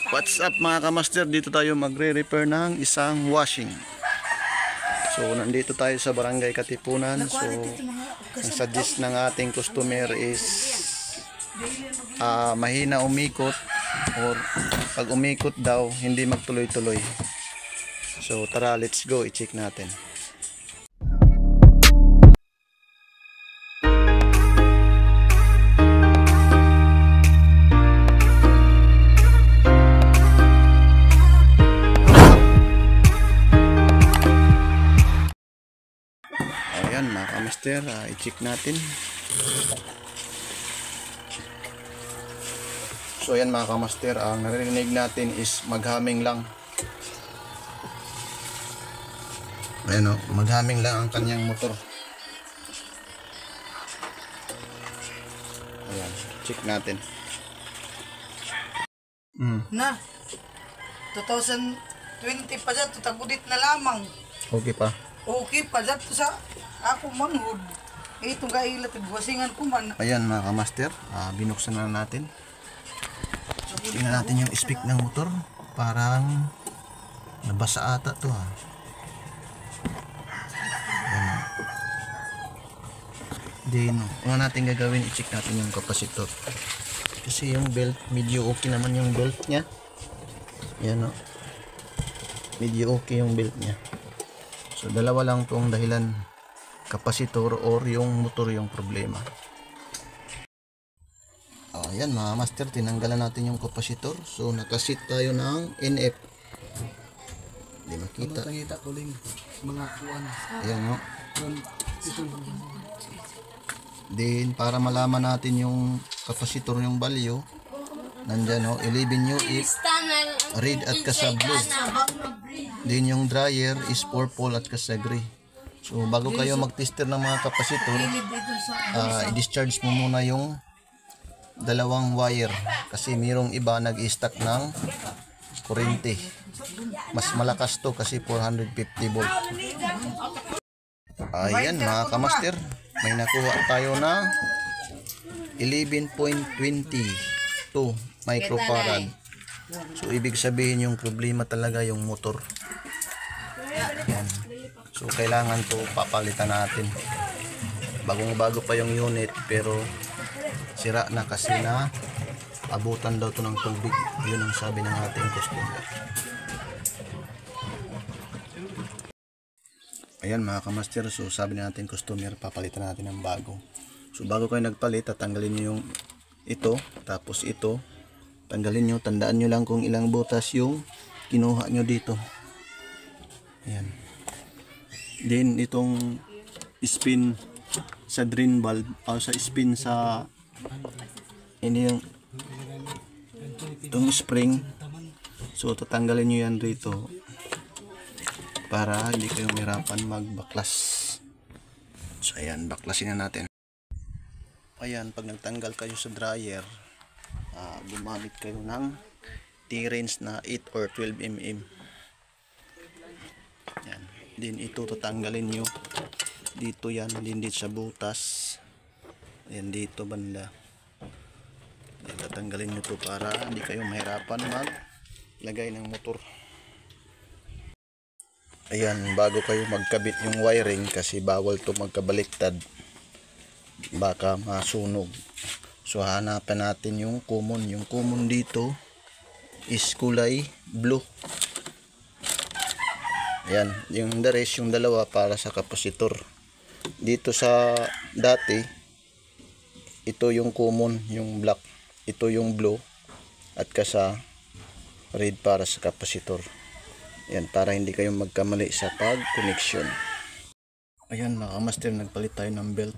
What's up mga kamaster, dito tayo magre-repair ng isang washing. So nandito tayo sa Barangay Katipunan. So ang suggest ng ating customer is mahina umikot, or pag umikot daw hindi magtuloy-tuloy. So tara, let's go, i-check natin. Ayan mga kamaster, i-check natin. So ayan mga kamaster, ang narinig natin is maghaming lang. Ayan o, maghaming lang ang kanyang motor. Ayan, check natin. Na 2020 pa dyan, tutagudit na lamang. Okay pa. Okay pa dyan sa ako manhod. Itong kailat, wasingan ko man. Ayan mga kamaster, binuksan na natin. Tingnan natin yung speak ng motor. Parang nabasa ata to ha. Ayan. Then, kung natin gagawin, i-check natin yung kapasitor. Kasi yung belt, medyo okay naman yung belt nya. Ayan o. Medyo okay yung belt nya. So dalawa lang tong dahilan, kapasitor or yung motor yung problema. Ayan mga master, tinanggalan natin yung kapasitor. So nakasit tayo ng NF. Hindi makita. Ayan o. Then para malaman natin yung kapasitor, yung value, nandyan o, 11 new if red at kasa blue. Then yung dryer is purple at kasa gray. So bago kayo mag-tester ng mga kapasitor, i-discharge mo muna yung dalawang wire. Kasi mayroong iba nag-i-stack ng kurente. Mas malakas to kasi 450 volt. Ayan mga kamaster, may nakuha tayo na 11.22 microfarad. So ibig sabihin yung problema talaga yung motor. Ayan. So kailangan to papalitan natin. Bagong-bago pa yung unit pero sira na kasi na abutan daw to ng tubig. Yun ang sabi ng ating customer. Ayan mga kamaster, so sabi natin customer, papalitan natin ng bago. So bago kayo nagpalit, tatanggalin nyo yung ito, tapos ito tanggalin nyo. Tandaan nyo lang kung ilang butas yung kinuha nyo dito. Ayan. Then itong spin sa drain valve, sa spin sa ini yung itong spring. So tatanggalin nyo yan dito para hindi kayo mahirapan magbaklas. So ayan, baklasin na natin. Ayan, pag nagtanggal kayo sa dryer, gumamit kayo ng T-range na 8 or 12 mm. Yan. Din ito tatanggalin nyo dito, yan din dito sa butas. Ayan dito banda. Yan, tatanggalin nyo to para hindi kayo mahirapan maglagay ng motor. Ayan, bago kayo magkabit yung wiring, kasi bawal to magkabaliktad, baka masunog. So hanapan natin yung common. Yung common dito is kulay blue. Ayan, yung the rest, yung dalawa para sa kapasitor. Dito sa dati, ito yung common, yung black. Ito yung blue at kasa red para sa kapasitor. Ayan, para hindi kayo magkamali sa pag-connection. Ayan mga master, nagpalit tayo ng belt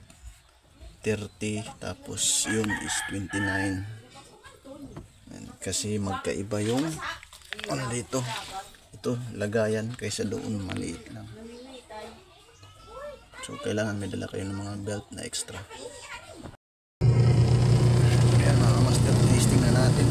30, tapos yun is 29. Ayan, kasi magkaiba yung ano dito. Ito lagayan kaysa doon maliit lang. So kailangan may dala kayo ng mga belt na extra. Ayan mga master, testing na natin.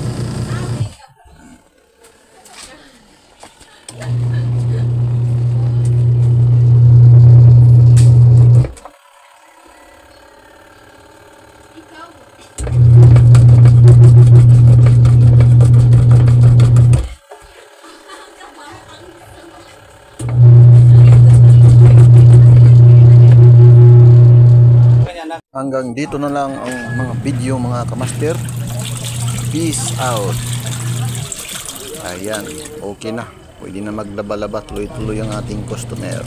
Hanggang dito na lang ang mga video mga kamaster. Peace out. Ayan, okay na. Pwede na maglaba-laba, tuloy-tuloy ang ating customer.